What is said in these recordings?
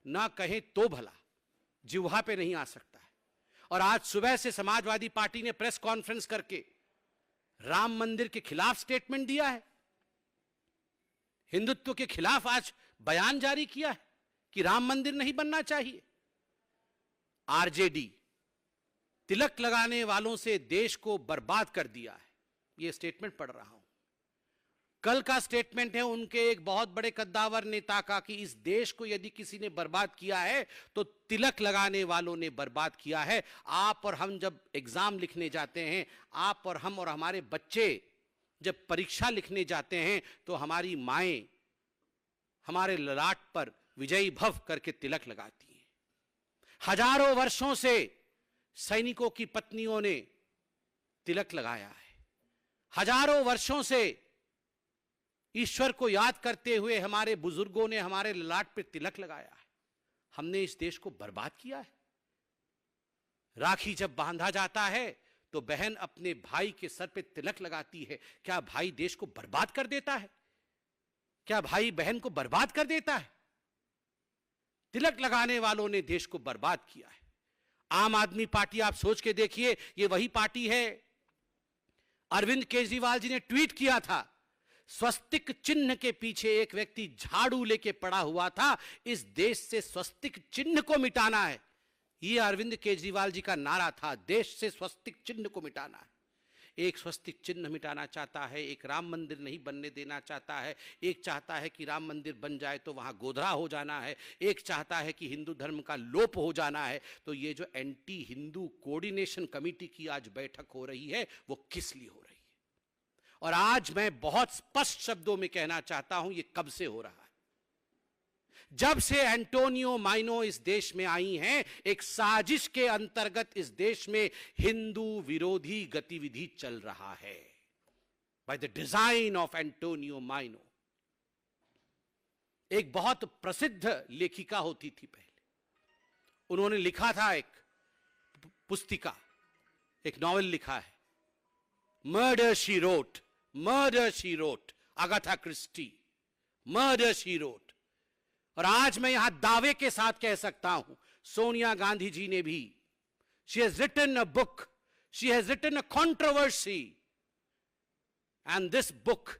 ना कहें तो भला, जिह्वा पे नहीं आ सकता है। और आज सुबह से समाजवादी पार्टी ने प्रेस कॉन्फ्रेंस करके राम मंदिर के खिलाफ स्टेटमेंट दिया है, हिंदुत्व के खिलाफ आज बयान जारी किया है कि राम मंदिर नहीं बनना चाहिए। आरजेडी तिलक लगाने वालों से देश को बर्बाद कर दिया है, यह स्टेटमेंट पढ़ रहा हूं। कल का स्टेटमेंट है उनके एक बहुत बड़े कद्दावर नेता का कि इस देश को यदि किसी ने बर्बाद किया है तो तिलक लगाने वालों ने बर्बाद किया है। आप और हम जब एग्जाम लिखने जाते हैं, आप और हम और हमारे बच्चे जब परीक्षा लिखने जाते हैं, तो हमारी माएं हमारे ललाट पर विजयी भव करके तिलक लगाती हैं। हजारों वर्षों से सैनिकों की पत्नियों ने तिलक लगाया है। हजारों वर्षों से ईश्वर को याद करते हुए हमारे बुजुर्गों ने हमारे ललाट पर तिलक लगाया है। हमने इस देश को बर्बाद किया है। राखी जब बांधा जाता है तो बहन अपने भाई के सर पे तिलक लगाती है। क्या भाई देश को बर्बाद कर देता है? क्या भाई बहन को बर्बाद कर देता है? तिलक लगाने वालों ने देश को बर्बाद किया है। आम आदमी पार्टी, आप सोच के देखिए, ये वही पार्टी है। अरविंद केजरीवाल जी ने ट्वीट किया था, स्वस्तिक चिन्ह के पीछे एक व्यक्ति झाड़ू लेके पड़ा हुआ था, इस देश से स्वस्तिक चिन्ह को मिटाना है। यह अरविंद केजरीवाल जी का नारा था, देश से स्वस्तिक चिन्ह को मिटाना है। एक स्वस्तिक चिन्ह मिटाना चाहता है, एक राम मंदिर नहीं बनने देना चाहता है, एक चाहता है कि राम मंदिर बन जाए तो वहां गोधरा हो जाना है, एक चाहता है कि हिंदू धर्म का लोप हो जाना है। तो ये जो एंटी हिंदू कोऑर्डिनेशन कमेटी की आज बैठक हो रही है, वो किस लिए हो रही है? और आज मैं बहुत स्पष्ट शब्दों में कहना चाहता हूं, ये कब से हो रहा है? जब से एंटोनियो माइनो इस देश में आई हैं, एक साजिश के अंतर्गत इस देश में हिंदू विरोधी गतिविधि चल रहा है, by the design of Antonio Maino. एक बहुत प्रसिद्ध लेखिका होती थी पहले, उन्होंने लिखा था एक पुस्तिका, एक नॉवेल लिखा है, murder she wrote, murder she wrote, Agatha Christie, murder she wrote. और आज मैं यहां दावे के साथ कह सकता हूं, सोनिया गांधी जी ने भी, she has written a book, she has written a controversy, and this book,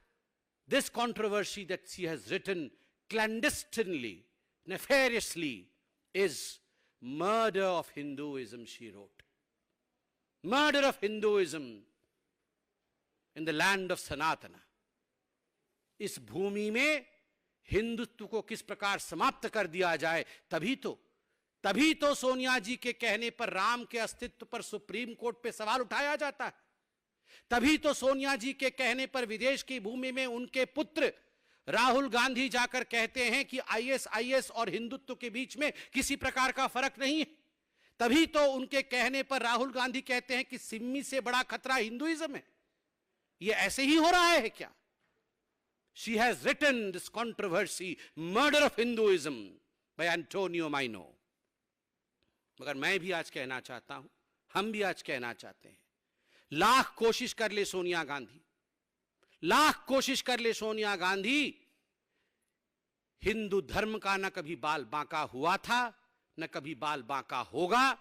this controversy that she has written clandestinely, nefariously, is murder of Hinduism, she wrote. Murder of Hinduism in the land of Sanatana. इस भूमि में हिंदुत्व को किस प्रकार समाप्त कर दिया जाए, तभी तो सोनिया जी के कहने पर राम के अस्तित्व पर सुप्रीम कोर्ट पे सवाल उठाया जाता है। तभी तो सोनिया जी के कहने पर विदेश की भूमि में उनके पुत्र राहुल गांधी जाकर कहते हैं कि आईएसआईएस और हिंदुत्व के बीच में किसी प्रकार का फर्क नहीं है। तभी तो उनके कहने पर राहुल गांधी कहते हैं कि सिम्मी से बड़ा खतरा हिंदुइज्म है। यह ऐसे ही हो रहा है क्या? She has written this controversy, Murder of Hinduism by Antonio Maino. मगर मैं भी आज कहना चाहता हूं, हम भी आज कहना चाहते हैं, लाख कोशिश कर ले सोनिया गांधी, लाख कोशिश कर ले सोनिया गांधी, हिंदू धर्म का न कभी बाल बांका हुआ था, न कभी बाल बांका होगा,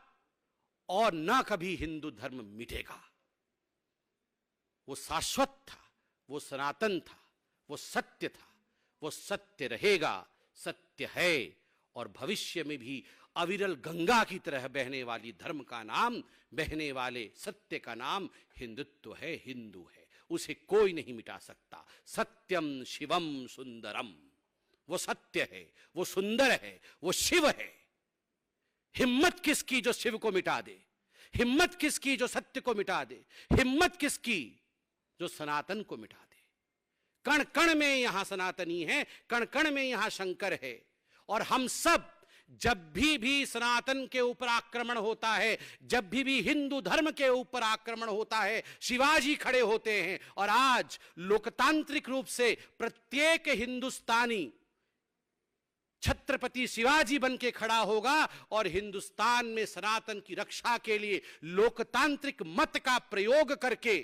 और न कभी हिंदू धर्म मिटेगा। वो शाश्वत था, वो सनातन था, वो सत्य था, वो सत्य रहेगा, सत्य है, और भविष्य में भी अविरल गंगा की तरह बहने वाली धर्म का नाम, बहने वाले सत्य का नाम हिंदुत्व है, हिंदू है। उसे कोई नहीं मिटा सकता। सत्यम शिवम सुंदरम, वो सत्य है, वो सुंदर है, वो शिव है। हिम्मत किसकी जो शिव को मिटा दे, हिम्मत किसकी जो सत्य को मिटा दे, हिम्मत किसकी जो सनातन को मिटा दे। कण कण में यहां सनातनी है, कण कण में यहां शंकर है। और हम सब जब भी सनातन के ऊपर आक्रमण होता है, जब भी हिंदू धर्म के ऊपर आक्रमण होता है, शिवाजी खड़े होते हैं। और आज लोकतांत्रिक रूप से प्रत्येक हिंदुस्तानी छत्रपति शिवाजी बन के खड़ा होगा और हिंदुस्तान में सनातन की रक्षा के लिए लोकतांत्रिक मत का प्रयोग करके,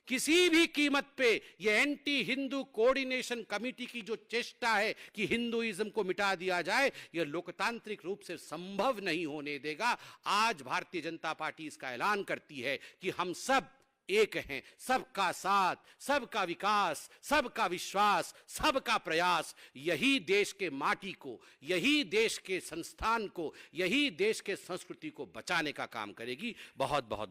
किसी भी कीमत पे ये एंटी हिंदू कोऑर्डिनेशन कमेटी की जो चेष्टा है कि हिंदुइज्म को मिटा दिया जाए, यह लोकतांत्रिक रूप से संभव नहीं होने देगा। आज भारतीय जनता पार्टी इसका ऐलान करती है कि हम सब एक हैं, सबका साथ, सबका विकास, सबका विश्वास, सबका प्रयास, यही देश के माटी को, यही देश के संस्थान को, यही देश के संस्कृति को बचाने का काम करेगी। बहुत बहुत